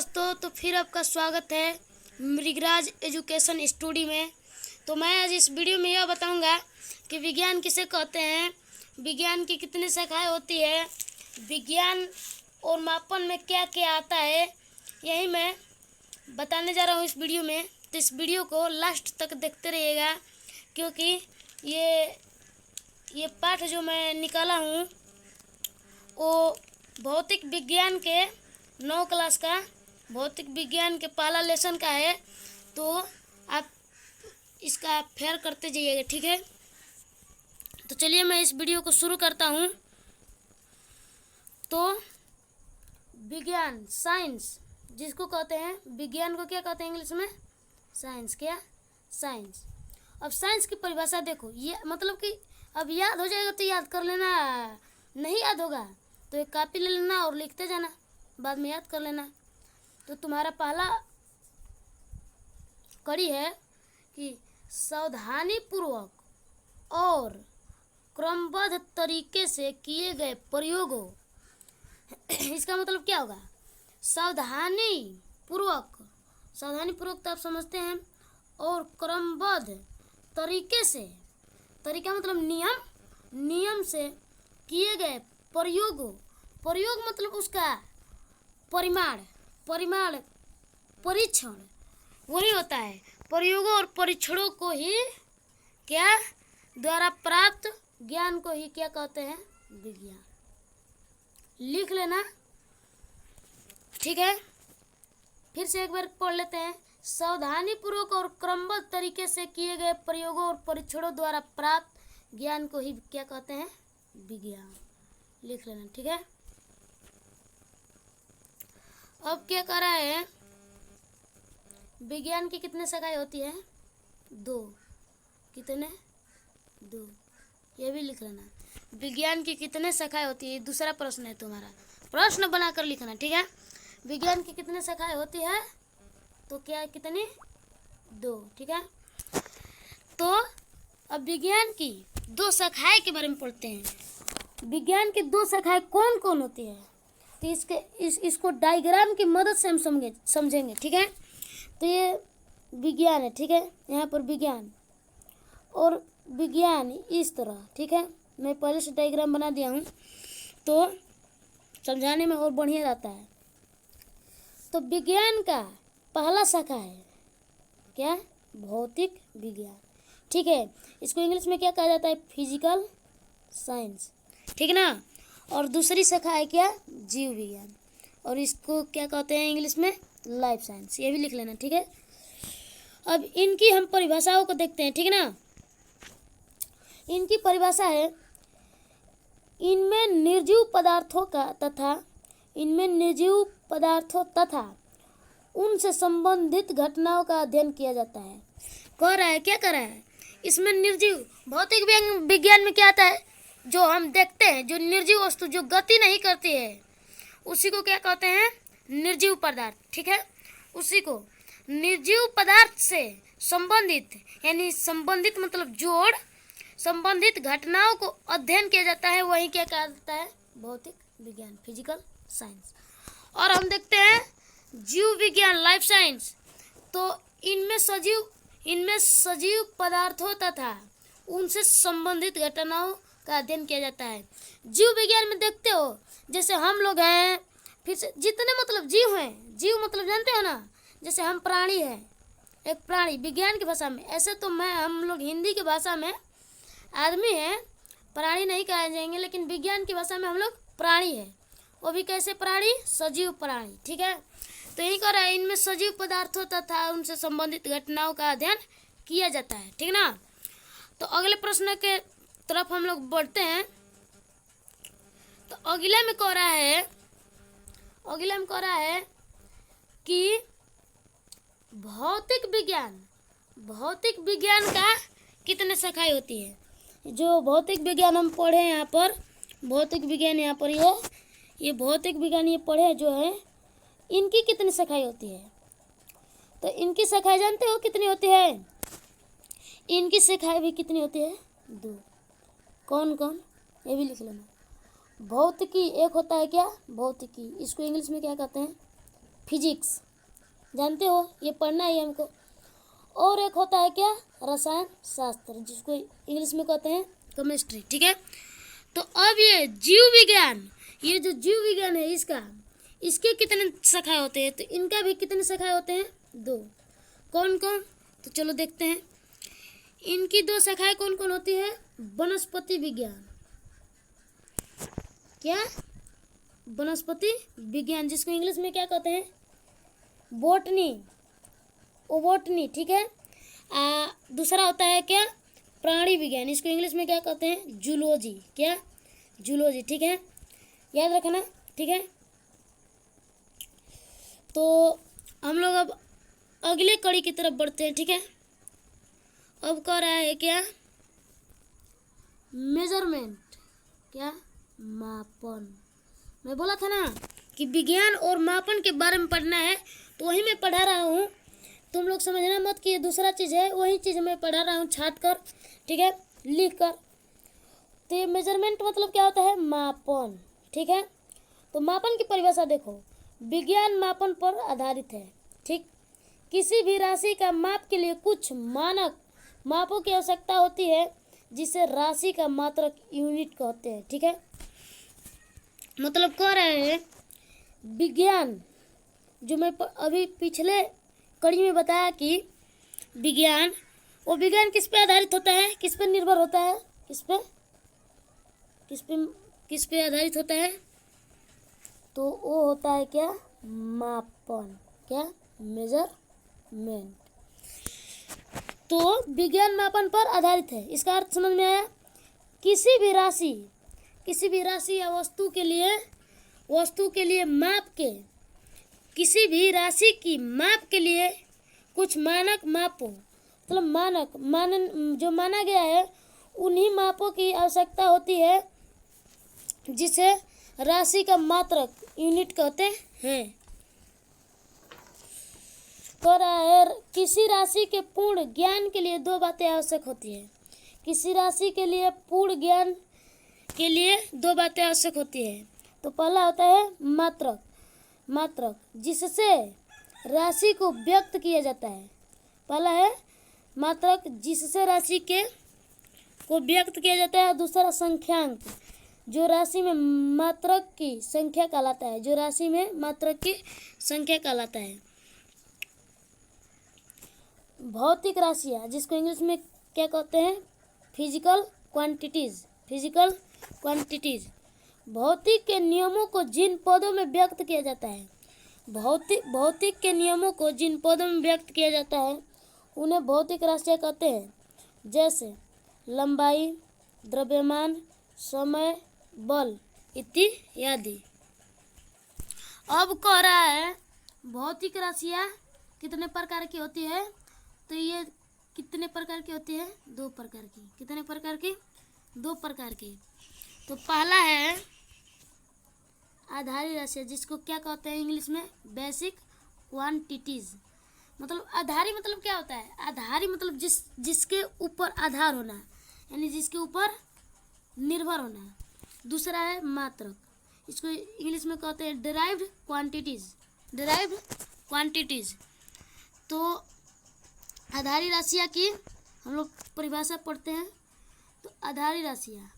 दोस्तों, तो फिर आपका स्वागत है मृगराज एजुकेशन स्टूडियो में। तो मैं आज इस वीडियो में यह बताऊंगा कि विज्ञान किसे कहते हैं, विज्ञान की कितनी शाखाएं होती है, विज्ञान और मापन में क्या क्या आता है, यही मैं बताने जा रहा हूँ इस वीडियो में। तो इस वीडियो को लास्ट तक देखते रहिएगा, क्योंकि ये पाठ जो मैं निकाला हूँ वो भौतिक विज्ञान के 9 क्लास का भौतिक विज्ञान के पहला लेसन का है। तो आप इसका फेयर करते जाइएगा, ठीक है। तो चलिए मैं इस वीडियो को शुरू करता हूँ। तो विज्ञान, साइंस जिसको कहते हैं, विज्ञान को क्या कहते हैं इंग्लिश में? साइंस। क्या? साइंस। अब साइंस की परिभाषा देखो, ये मतलब कि अब याद हो जाएगा तो याद कर लेना, नहीं याद होगा तो एक कॉपी ले लेना और लिखते जाना, बाद में याद कर लेना। तो तुम्हारा पहला कड़ी है कि सावधानी पूर्वक और क्रमबद्ध तरीके से किए गए प्रयोगों इसका मतलब क्या होगा? सावधानी पूर्वक तो आप समझते हैं, और क्रमबद्ध तरीके से, तरीका मतलब नियम से किए गए प्रयोगों, प्रयोग मतलब उसका परीक्षण वही होता है। प्रयोगों और परीक्षणों को ही क्या द्वारा प्राप्त ज्ञान को ही क्या कहते हैं? विज्ञान। लिख लेना, ठीक है। फिर से एक बार पढ़ लेते हैं। सावधानी पूर्वक और क्रमबद्ध तरीके से किए गए प्रयोगों और परीक्षणों द्वारा प्राप्त ज्ञान को ही क्या कहते हैं? विज्ञान। लिख लेना, ठीक है। अब क्या कर रहा है? विज्ञान की कितने शाखाएं होती है? 2। कितने? 2। ये भी लिख लेना। विज्ञान की कितने शाखाएं होती है? दूसरा प्रश्न है तुम्हारा, प्रश्न बनाकर लिखना, ठीक है। विज्ञान की कितने शाखाएं होती है? तो क्या कितनी? 2, ठीक है। तो अब विज्ञान की 2 शाखाएं के बारे में पढ़ते हैं। विज्ञान की 2 शाखाएं कौन कौन होती है? तो इसको डायग्राम की मदद से हम समझेंगे, ठीक है। तो ये विज्ञान है, ठीक है। यहाँ पर विज्ञान और विज्ञान इस तरह, ठीक है। मैं पहले से डायग्राम बना दिया हूँ तो समझाने में और बढ़िया रहता है। तो विज्ञान का पहला शाखा है क्या? भौतिक विज्ञान, ठीक है। इसको इंग्लिश में क्या कहा जाता है? फिजिकल साइंस, ठीक है ना। और दूसरी शाखा है क्या? जीव विज्ञान, और इसको क्या कहते हैं इंग्लिश में? Life science. ये भी लिख लेना, ठीक है। अब इनकी हम परिभाषाओं को देखते हैं, ठीक है ना। इनकी परिभाषा है, इनमें निर्जीव पदार्थों तथा उनसे संबंधित घटनाओं का अध्ययन किया जाता है। कह रहा है, क्या कर रहा है? इसमें निर्जीव, भौतिक विज्ञान में क्या आता है? जो हम देखते हैं, जो निर्जीव वस्तु जो गति नहीं करती है, उसी को क्या कहते हैं? निर्जीव पदार्थ, ठीक है। उसी को निर्जीव पदार्थ से संबंधित, यानी संबंधित मतलब जोड़, संबंधित घटनाओं को अध्ययन किया जाता है, वही क्या कहा जाता है? भौतिक विज्ञान, फिजिकल साइंस। और हम देखते हैं जीव विज्ञान, लाइफ साइंस। तो इनमें सजीव पदार्थों तथा उनसे संबंधित घटनाओं का अध्ययन किया जाता है। जीव विज्ञान में देखते हो, जैसे हम लोग हैं, फिर से जितने मतलब जीव हैं, जीव मतलब जानते हो ना, जैसे हम प्राणी हैं, एक प्राणी विज्ञान की भाषा में, ऐसे तो हम लोग हिंदी की भाषा में आदमी हैं, प्राणी नहीं कहे जाएंगे, लेकिन विज्ञान की भाषा में हम लोग प्राणी हैं। वो भी कैसे प्राणी? सजीव प्राणी, ठीक है। तो यही कह रहा है, इनमें सजीव पदार्थों तथा उनसे संबंधित घटनाओं का अध्ययन किया जाता है, ठीक ना। तो अगले प्रश्न के तरफ हम लोग बढ़ते हैं। तो अगला में कह रहा है कि भौतिक विज्ञान का कितने शाखाएं होती है? जो भौतिक विज्ञान हम पढ़े यहाँ पर, भौतिक विज्ञान यहाँ पर ये भौतिक विज्ञान ये पढ़े जो है, इनकी कितनी शाखाएं होती है? तो इनकी शाखाएं जानते हो कितनी होती है? इनकी शाखाएं भी कितनी होती है? 2। कौन कौन? ये भी लिख लेना। भौतिकी एक होता है क्या? भौतिकी, इसको इंग्लिश में क्या कहते हैं? फिजिक्स, जानते हो, ये पढ़ना है हमको। और एक होता है क्या, रसायन शास्त्र, जिसको इंग्लिश में कहते हैं केमिस्ट्री, ठीक है। तो अब ये जीव विज्ञान, ये जो जीव विज्ञान है इसके कितने शाखाएं होते हैं, तो इनका भी कितने शाखाएं होते हैं, 2। कौन कौन, तो चलो देखते हैं। इनकी 2 शाखाएं कौन कौन होती है, वनस्पति विज्ञान, क्या, वनस्पति विज्ञान, जिसको इंग्लिश में क्या कहते हैं, बोटनी, ओबोटनी, ठीक है। दूसरा होता है क्या, प्राणी विज्ञान, इसको इंग्लिश में क्या कहते हैं, जूलॉजी, क्या, जूलॉजी, ठीक है, याद रखना, ठीक है। तो हम लोग अब अगले कड़ी की तरफ बढ़ते हैं, ठीक है। अब कह रहा है क्या, मेजरमेंट, क्या, मापन। मैं बोला था ना कि विज्ञान और मापन के बारे में पढ़ना है, तो वही मैं पढ़ा रहा हूँ। तुम लोग समझना मत कि ये दूसरा चीज़ है, वही चीज़ मैं पढ़ा रहा हूँ छाट कर, ठीक है, लिख कर। तो ये मेजरमेंट मतलब क्या होता है, मापन, ठीक है। तो मापन की परिभाषा देखो, विज्ञान मापन पर आधारित है, ठीक। किसी भी राशि का माप के लिए कुछ मानक मापों की आवश्यकता होती है, जिसे राशि का मात्रक यूनिट कहते हैं, ठीक है। मतलब कह रहे हैं विज्ञान, जो मैं अभी पिछले कड़ी में बताया कि विज्ञान, वो विज्ञान किस पे आधारित होता है, किस पे निर्भर होता है, किस पे आधारित होता है, तो वो होता है क्या, मापन, क्या, मेजरमेंट। तो विज्ञान मापन पर आधारित है, इसका अर्थ समझ में आया। किसी भी राशि या वस्तु के लिए माप के, किसी भी राशि की माप के लिए कुछ मानक मापों, मतलब जो माना गया है, उन्हीं मापों की आवश्यकता होती है, जिसे राशि का मात्रक यूनिट कहते हैं। कह रहा है किसी राशि के पूर्ण ज्ञान के लिए 2 बातें आवश्यक होती है। किसी राशि के लिए पूर्ण ज्ञान के लिए 2 बातें आवश्यक होती है। तो पहला होता है मात्रक, जिससे राशि को व्यक्त किया जाता है। पहला है मात्रक, जिससे राशि को व्यक्त किया जाता है। दूसरा संख्यांक, जो राशि में मात्रक की संख्या कहलाता है, भौतिक राशियाँ, जिसको इंग्लिश में क्या कहते हैं, फिजिकल क्वांटिटीज। भौतिक के नियमों को जिन पदों में व्यक्त किया जाता है, भौतिक के नियमों को जिन पदों में व्यक्त किया जाता है, उन्हें भौतिक राशियाँ कहते हैं। जैसे लंबाई, द्रव्यमान, समय, बल इत्यादि। अब कह रहा है भौतिक राशियाँ कितने प्रकार की होती है, तो ये कितने प्रकार की होती है, 2 प्रकार की। कितने प्रकार की, 2 प्रकार की। तो पहला है आधारी राशियाँ, जिसको क्या कहते हैं इंग्लिश में, बेसिक क्वांटिटीज। मतलब आधारी मतलब क्या होता है, आधारी मतलब जिसके ऊपर आधार होना, यानी जिसके ऊपर निर्भर होना। दूसरा है मात्रक, इसको इंग्लिश में कहते हैं डिराइव्ड क्वांटिटीज। तो आधारी राशियाँ की हम लोग परिभाषा पढ़ते हैं। तो आधारी राशियाँ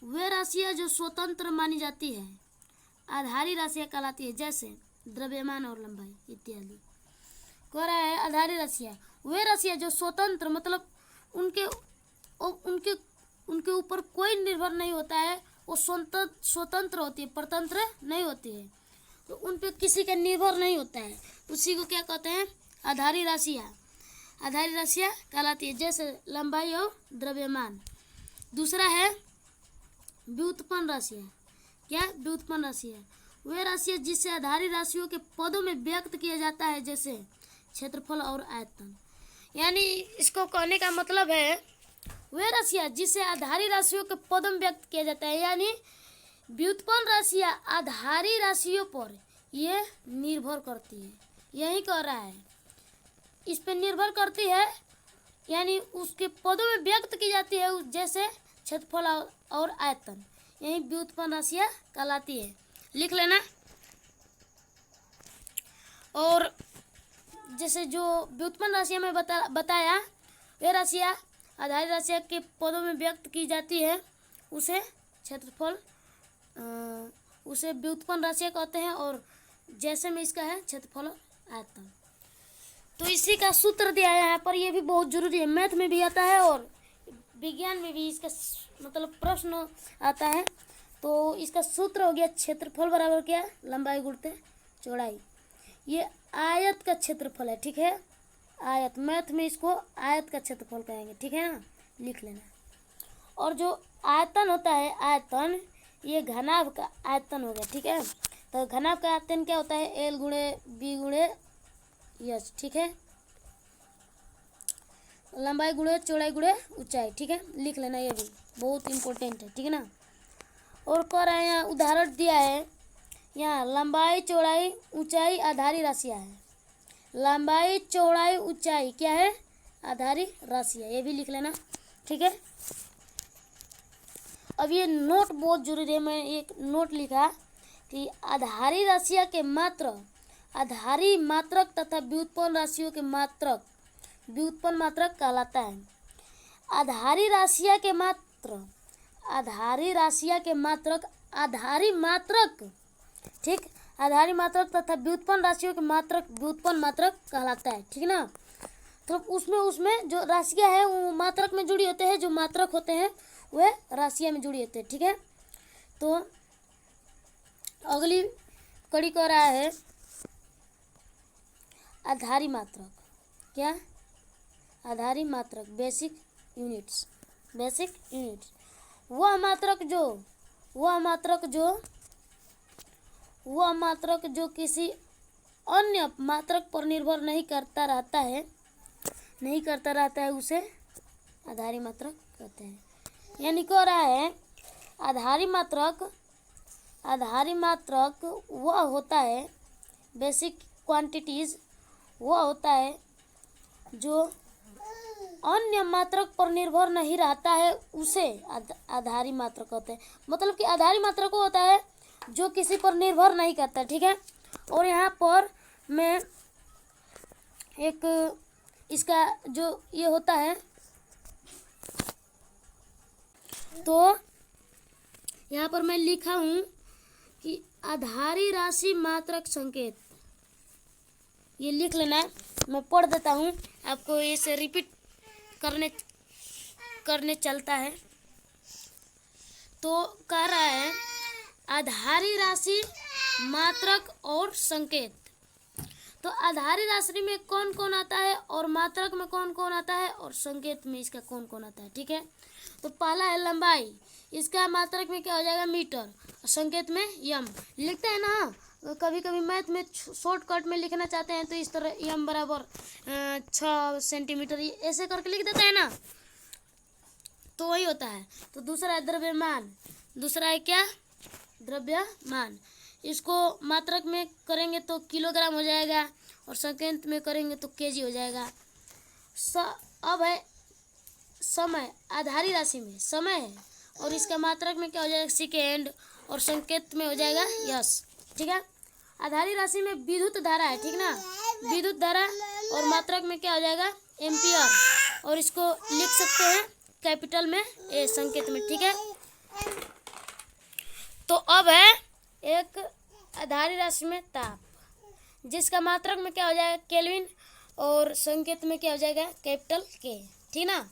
वे राशियाँ जो स्वतंत्र मानी जाती है, आधारी राशियाँ कहलाती है। जैसे द्रव्यमान और लंबाई इत्यादि। कह रहा है आधारी राशियाँ वे राशियाँ जो स्वतंत्र, मतलब उनके ऊपर कोई निर्भर नहीं होता है, वो स्वतंत्र होती है, परतंत्र नहीं होती है, तो उन पे किसी का निर्भर नहीं होता है, उसी को क्या कहते हैं, आधारी राशियाँ कहलाती है। जैसे लंबाई और द्रव्यमान। दूसरा है व्युत्पन्न राशियाँ। क्या, व्युत्पन्न राशियाँ वे राशियाँ जिससे आधारी राशियों के पदों में व्यक्त किया जाता है, जैसे क्षेत्रफल और आयतन। यानी इसको कहने का मतलब है वे राशियाँ जिससे आधारी राशियों के पदों में व्यक्त किया जाता है, यानी व्युत्पन्न राशियाँ आधारी राशियों पर ये निर्भर करती है। यही कह रहा है, इस पर निर्भर करती है, यानी उसके पदों में व्यक्त की जाती है, जैसे क्षेत्रफल और आयतन। यही व्युत्पन्न राशियाँ कहलाती है। लिख लेना। और जैसे जो व्युत्पन्न राशियाँ में बताया, वे राशियाँ आधारित राशियाँ के पदों में व्यक्त की जाती है, उसे क्षेत्रफल, उसे व्युत्पन्न राशियाँ कहते हैं। और जैसे में इसका है क्षेत्रफल और आयतन। तो इसी का सूत्र दिया है यहाँ पर, ये भी बहुत जरूरी है, मैथ में भी आता है और विज्ञान में भी इसका मतलब प्रश्न आता है। तो इसका सूत्र हो गया क्षेत्रफल बराबर क्या, लंबाई गुणित चौड़ाई। ये आयत का क्षेत्रफल है, ठीक है, आयत, मैथ में इसको आयत का क्षेत्रफल कहेंगे, ठीक है ना, लिख लेना। और जो आयतन होता है, आयतन, ये घनाभ का आयतन हो गया, ठीक है। तो घनाभ का आयतन क्या होता है, एल गुणे बी गुणे यच, ठीक है, लंबाई गुणे चौड़ाई गुणे ऊंचाई, ठीक है, लिख लेना, ये भी बहुत इंपॉर्टेंट है, ठीक है ना। और कह रहे हैं यहाँ उदाहरण दिया है, यहाँ लंबाई चौड़ाई ऊंचाई आधारी राशियाँ है, लंबाई चौड़ाई ऊंचाई क्या है, आधारी राशियाँ, ये भी लिख लेना, ठीक है। अब ये नोट बहुत जरूरी है, मैं एक नोट लिखा कि आधारी राशियाँ के मात्रक, आधारी मात्रक तथा व्युत्पन्न राशियों के मात्रक व्युत्पन्न मात्रक कहलाता है। आधारी राशियाँ के मात्रक, आधारी राशियाँ के मात्रक, आधारी मात्रक, ठीक, आधारी मात्रक तथा व्युत्पन्न राशियों के मात्रक व्युत्पन्न मात्रक कहलाता है, ठीक ना। तो उसमें जो राशियाँ है वो मात्रक में जुड़ी होते हैं, जो मात्रक होते हैं वे राशियाँ में जुड़ी होते हैं, ठीक है। तो अगली कड़ी कह रहा है आधारी मात्रक, क्या, आधारी मात्रक, बेसिक यूनिट्स, बेसिक यूनिट्स, वह मात्रक जो किसी अन्य मात्रक पर निर्भर नहीं करता रहता है, उसे आधारी मात्रक कहते हैं। यानी कह रहा है आधारी मात्रक वह होता है, बेसिक क्वांटिटीज वह होता है जो अन्य मात्रक पर निर्भर नहीं रहता है, उसे आधारी मात्रक कहते हैं। मतलब कि आधारी मात्रक को होता है जो किसी पर निर्भर नहीं करता, ठीक है। और यहाँ पर मैं एक इसका जो ये होता है, तो यहाँ पर मैं लिखा हूँ कि आधारी राशि मात्रक संकेत, ये लिख लेना है, मैं पढ़ देता हूँ आपको, इसे रिपीट करने चलता है। तो कह रहा है आधारी राशि मात्रक और संकेत। तो आधारी राशि में कौन कौन आता है और मात्रक में कौन कौन आता है और संकेत में इसका कौन कौन आता है, ठीक है। तो पहला है लंबाई, इसका मात्रक में क्या हो जाएगा, मीटर, और संकेत में यम लिखते हैं ना। कभी कभी मैथ में शॉर्टकट में लिखना चाहते हैं तो इस तरह यम बराबर 6 सेंटीमीटर ऐसे करके लिख देते हैं ना, तो वही होता है। तो दूसरा है द्रव्यमान, दूसरा है क्या, द्रव्यमान, इसको मात्रक में करेंगे तो किलोग्राम हो जाएगा और संकेत में करेंगे तो केजी हो जाएगा। अब है समय, आधारी राशि में समय है और इसका मात्रक में क्या हो जाएगा, सेकेंड, और संकेत में हो जाएगा यस, ठीक है। आधारी राशि में विद्युत धारा है, ठीक ना, विद्युत धारा, और मात्रक में क्या हो जाएगा, एम्पियर, और इसको लिख सकते हैं कैपिटल में ए, संकेत में, ठीक है। तो अब है एक आधारी राशि में ताप, जिसका मात्रक में क्या हो जाएगा, केल्विन, और संकेत में क्या हो जाएगा, कैपिटल के, ठीक ना।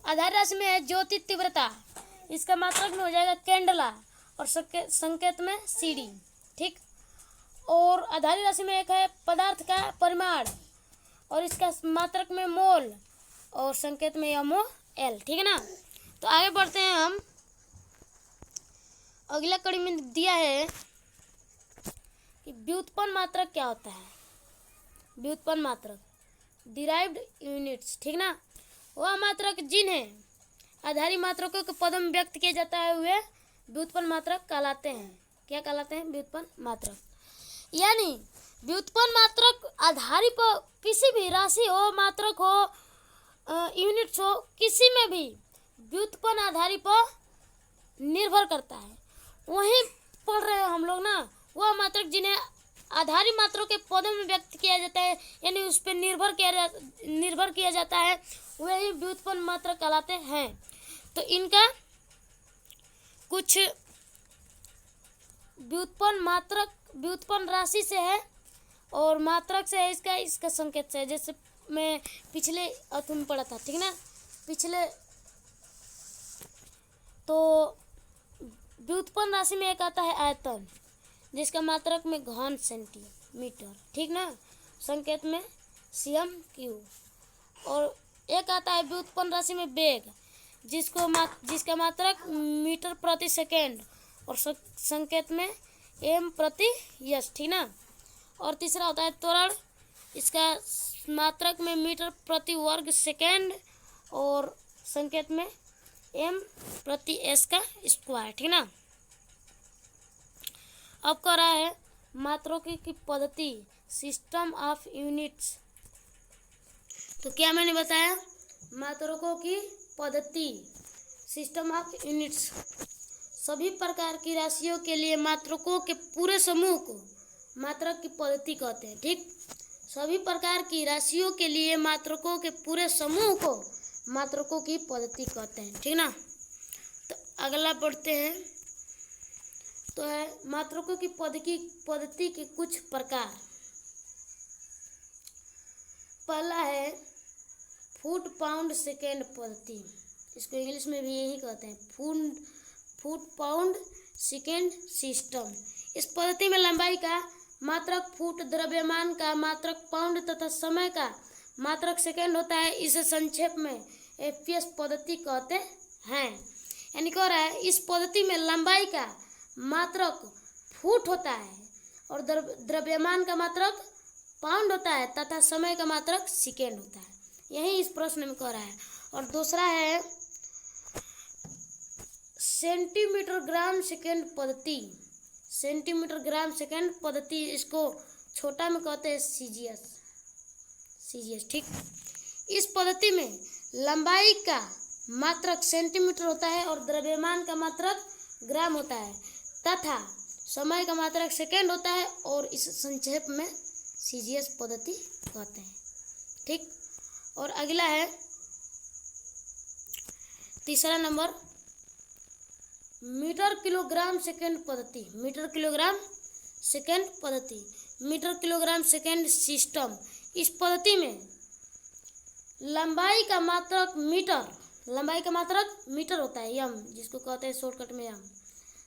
आधारी राशि में है ज्योति तीव्रता, इसका मात्रक में हो जाएगा कैंडला, और संकेत में सीडी, ठीक। और आधारी राशि में एक है पदार्थ का परिमाण, और इसका मात्रक में मोल, और संकेत में एमओ एल, ठीक है ना। तो आगे बढ़ते हैं हम, अगला कड़ी में दिया है कि व्युत्पन्न मात्रक क्या होता है। व्युत्पन्न मात्रक, डिराइव्ड यूनिट्स, ठीक ना, वह मात्रक जिन्हें आधारी मात्रकों के पदों में व्यक्त किया जाता है वे व्युत्पन्न मात्रक कहलाते हैं। क्या कहलाते हैं, व्युत्पन्न मात्रक। यानी व्युत्पन्न मात्रक आधारी पर किसी भी राशि हो, मात्रक हो, यूनिट्स हो, किसी में भी व्युत्पन्न आधारी पर निर्भर करता है। वहीं पढ़ रहे हो हम लोग ना, वह मात्रक जिन्हें आधारी मात्रों के पदों में व्यक्त किया जाता है, यानी उस पर निर्भर किया जाता है, वही व्युत्पन्न मात्रक कहलाते हैं। तो इनका कुछ व्युत्पन्न राशि से है और मात्रक से है, इसका संकेत से है। जैसे मैं पिछले अथु में पढ़ा था, ठीक ना, पिछले। तो व्युत्पन्न राशि में एक आता है आयतन, जिसका मात्रक में घन सेंटीमीटर, ठीक ना, संकेत में cm3। और एक आता है व्युत्पन्न राशि में वेग, जिसका मात्रक मीटर प्रति सेकेंड और संकेत में m प्रति यश, ठीक ना। और तीसरा होता है त्वरण, इसका मात्रक में मीटर प्रति वर्ग सेकेंड और संकेत में m प्रति s का स्क्वायर, ठीक ना। अब कह रहा है मात्रकों की पद्धति, सिस्टम ऑफ यूनिट्स। तो क्या मैंने बताया, मात्रकों की पद्धति, सिस्टम ऑफ यूनिट्स। सभी प्रकार की राशियों के लिए मात्रकों के पूरे समूह को मात्रक की पद्धति कहते हैं, ठीक। सभी प्रकार की राशियों के लिए मात्रकों के पूरे समूह को मात्रकों की पद्धति कहते हैं, ठीक ना। तो अगला पढ़ते हैं। तो है मात्रकों की पद्धति के कुछ प्रकार। पहला है फुट पाउंड सेकेंड पद्धति, इसको इंग्लिश में भी यही कहते हैं, फुट पाउंड सेकेंड सिस्टम। इस पद्धति में लंबाई का मात्रक फुट, द्रव्यमान का मात्रक पाउंड तथा समय का मात्रक सेकेंड होता है। इसे संक्षेप में FPS पद्धति कहते हैं। यानी कह रहा है इस पद्धति में लंबाई का मात्रक फुट होता है और द्रव्यमान का मात्रक पाउंड होता है तथा समय का मात्रक सेकेंड होता है। यही इस प्रश्न में कह रहा है। और दूसरा है सेंटीमीटर ग्राम सेकेंड पद्धति। सेंटीमीटर ग्राम सेकेंड पद्धति, इसको छोटा में कहते हैं सीजीएस, ठीक। इस पद्धति में लंबाई का मात्रक सेंटीमीटर होता है और द्रव्यमान का मात्रक ग्राम होता है तथा समय का मात्रक सेकेंड होता है और इस संक्षेप में सीजीएस पद्धति कहते हैं, ठीक। और अगला है तीसरा नंबर, मीटर किलोग्राम सेकेंड पद्धति। मीटर किलोग्राम सेकेंड पद्धति, मीटर किलोग्राम सेकेंड सिस्टम। इस पद्धति में लंबाई का मात्रक मीटर होता है, यम, जिसको कहते हैं शॉर्टकट में यम।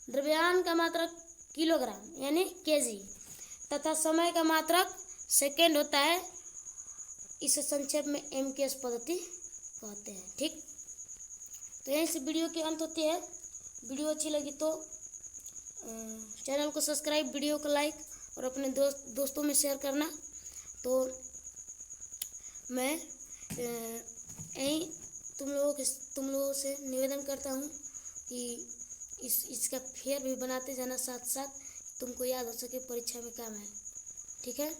द्रव्यमान का मात्रक किलोग्राम यानी केजी तथा समय का मात्रक सेकेंड होता है। इसे संक्षेप में MKS पद्धति कहते हैं, ठीक। तो यहीं से वीडियो की अंत होती है। वीडियो अच्छी लगी तो चैनल को सब्सक्राइब, वीडियो को लाइक और अपने दोस्तों में शेयर करना। तो मैं यहीं तुम लोगों से निवेदन करता हूँ कि इसका फेयर भी बनाते जाना, साथ साथ तुमको याद हो सके, परीक्षा में काम है, ठीक है।